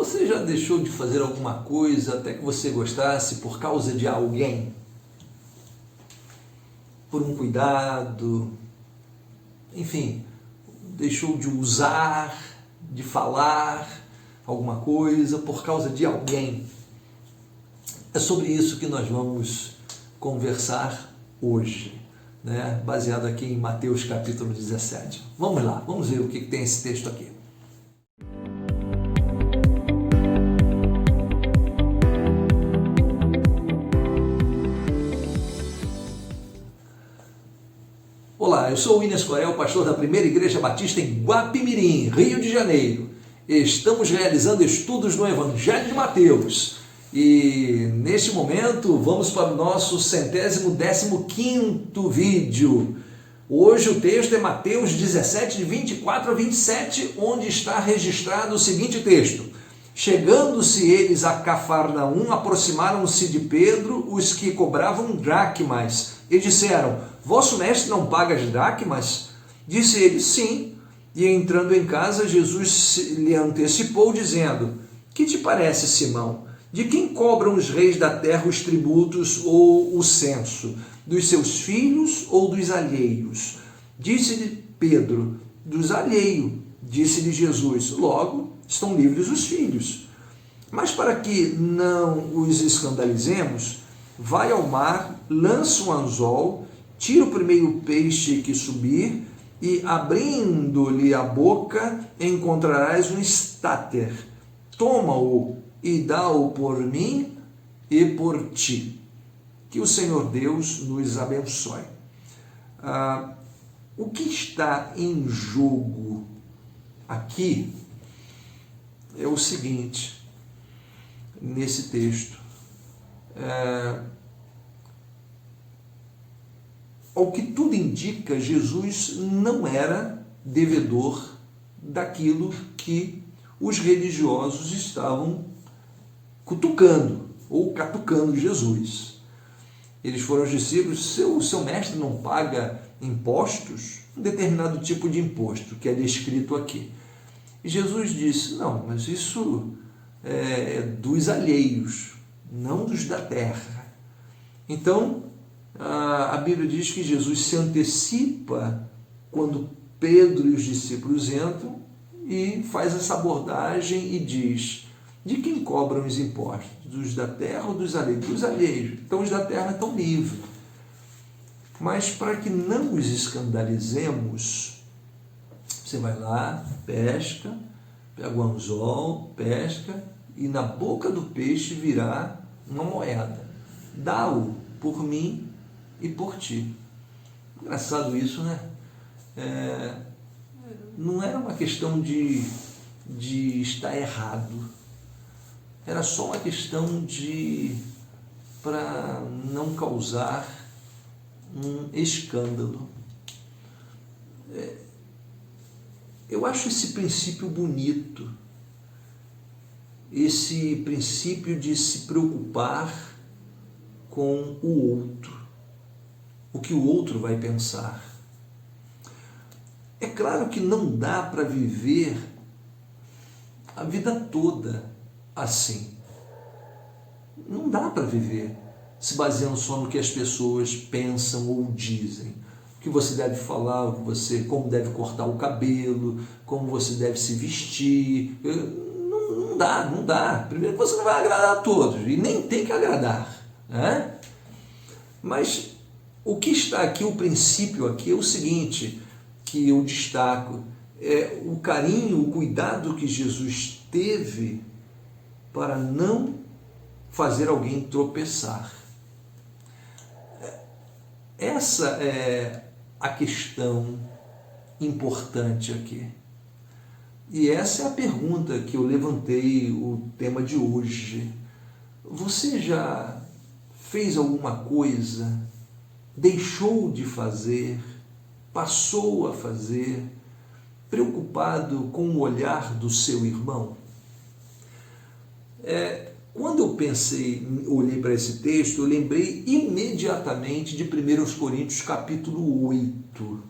Você já deixou de fazer alguma coisa até que você gostasse por causa de alguém? Por um cuidado, enfim, deixou de usar, de falar alguma coisa por causa de alguém? É sobre isso que nós vamos conversar hoje, né? Baseado aqui em Mateus capítulo 17. Vamos lá, vamos ver o que tem esse texto aqui. Olá, eu sou o Inês Corel, pastor da Primeira Igreja Batista em Guapimirim, Rio de Janeiro. Estamos realizando estudos no Evangelho de Mateus e neste momento vamos para o nosso 115º vídeo. Hoje o texto é Mateus 17, de 24 a 27, onde está registrado o seguinte texto: Chegando-se eles a Cafarnaum, aproximaram-se de Pedro os que cobravam dracmas e disseram: Vosso mestre não paga as dracmas? Disse ele: Sim. E entrando em casa, Jesus lhe antecipou, dizendo: Que te parece, Simão? De quem cobram os reis da terra os tributos ou o censo? Dos seus filhos ou dos alheios? Disse-lhe Pedro: Dos alheios. Disse-lhe Jesus: Logo, estão livres os filhos. Mas para que não os escandalizemos, vai ao mar, lança um anzol, tira o primeiro peixe que subir, e abrindo-lhe a boca, encontrarás um estáter. Toma-o e dá-o por mim e por ti. Que o Senhor Deus nos abençoe. O que está em jogo aqui é o seguinte, nesse texto. Ao que tudo indica, Jesus não era devedor daquilo que os religiosos estavam cutucando ou catucando Jesus. Eles foram aos discípulos: o seu mestre não paga impostos? Um determinado tipo de imposto que é descrito aqui. E Jesus disse: não, mas isso é dos alheios, não dos da terra. Então, a Bíblia diz que Jesus se antecipa quando Pedro e os discípulos entram e faz essa abordagem e diz: de quem cobram os impostos? Dos da terra ou dos alheios? Dos alheios. Então os da terra estão livres. Mas para que não os escandalizemos, você vai lá, pesca, pega o anzol, pesca, e na boca do peixe virá uma moeda. Dá-o por mim e por ti. Engraçado isso, né? Não era uma questão de estar errado. Era só uma questão para não causar um escândalo. Eu acho esse princípio bonito, esse princípio de se preocupar com o outro, o que o outro vai pensar. É claro que não dá para viver a vida toda assim. Não dá para viver se baseando só no que as pessoas pensam ou dizem. O que você deve falar, como deve cortar o cabelo, como você deve se vestir. Não dá. Primeiro que você não vai agradar a todos, e nem tem que agradar, né? Mas o que está aqui, o princípio aqui é o seguinte, que eu destaco, é o carinho, o cuidado que Jesus teve para não fazer alguém tropeçar. Essa é a questão importante aqui. E essa é a pergunta que eu levantei, o tema de hoje. Você já fez alguma coisa, deixou de fazer, passou a fazer, preocupado com o olhar do seu irmão? Quando eu olhei para esse texto, eu lembrei imediatamente de 1 Coríntios capítulo 8,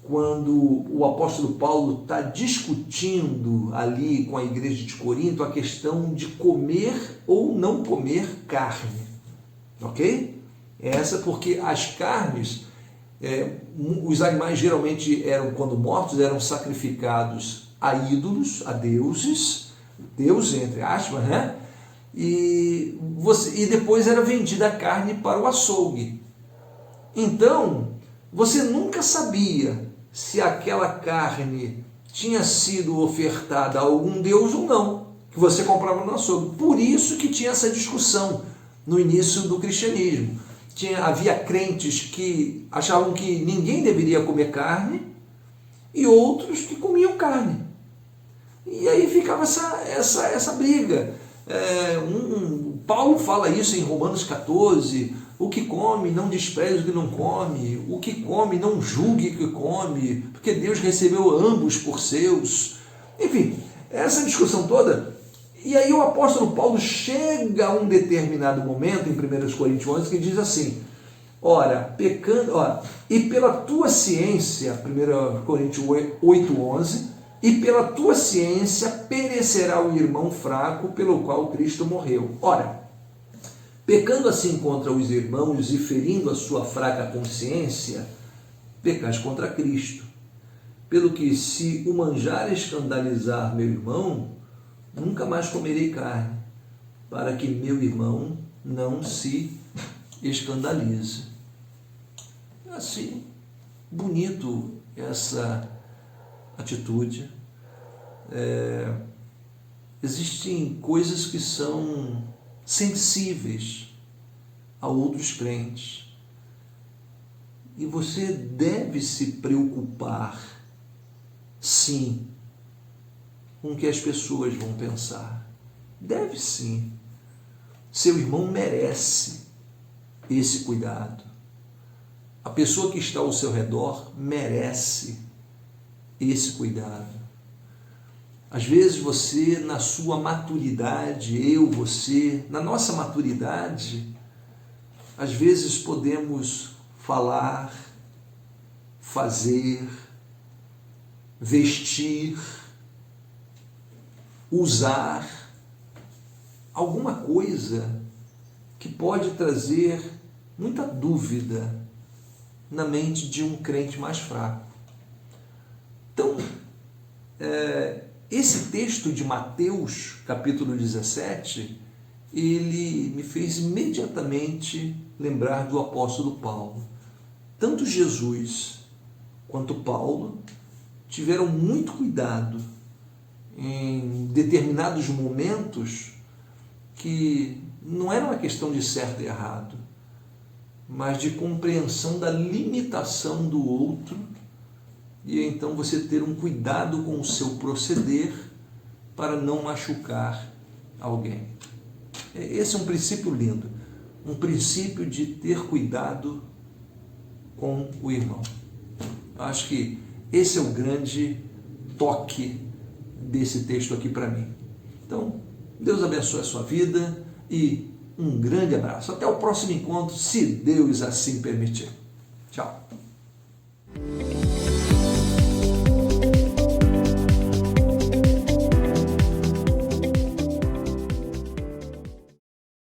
quando o apóstolo Paulo está discutindo ali com a igreja de Corinto a questão de comer ou não comer carne, ok? Essa porque as carnes, os animais geralmente eram, quando mortos, eram sacrificados a ídolos, a deuses, Deus entre aspas, né? E depois era vendida a carne para o açougue. Então, você nunca sabia se aquela carne tinha sido ofertada a algum deus ou não, que você comprava no açougue. Por isso que tinha essa discussão no início do cristianismo. Havia crentes que achavam que ninguém deveria comer carne e outros que comiam carne. E aí ficava essa briga. Paulo fala isso em Romanos 14, o que come não despreze o que não come, o que come não julgue o que come, porque Deus recebeu ambos por seus. Enfim, essa discussão toda. E aí o apóstolo Paulo chega a um determinado momento, em 1 Coríntios 11, que diz assim, e pela tua ciência, 1 Coríntios 8:11, e pela tua ciência perecerá o irmão fraco pelo qual Cristo morreu. Ora, pecando assim contra os irmãos e ferindo a sua fraca consciência, pecais contra Cristo. Pelo que, se o manjar escandalizar meu irmão, nunca mais comerei carne, para que meu irmão não se escandalize. Assim, bonito essa atitude. Existem coisas que são sensíveis a outros crentes e você deve se preocupar, sim, com o que as pessoas vão pensar. Deve sim. Seu irmão merece esse cuidado. A pessoa que está ao seu redor merece esse cuidado. Às vezes você, na sua maturidade, você, na nossa maturidade, às vezes podemos falar, fazer, vestir, usar alguma coisa que pode trazer muita dúvida na mente de um crente mais fraco. Então, esse texto de Mateus, capítulo 17, ele me fez imediatamente lembrar do apóstolo Paulo. Tanto Jesus quanto Paulo tiveram muito cuidado em determinados momentos que não era uma questão de certo e errado, mas de compreensão da limitação do outro, e então você ter um cuidado com o seu proceder para não machucar alguém. Esse é um princípio lindo, um princípio de ter cuidado com o irmão. Eu acho que esse é o grande toque desse texto aqui para mim. Então, Deus abençoe a sua vida e um grande abraço. Até o próximo encontro, se Deus assim permitir.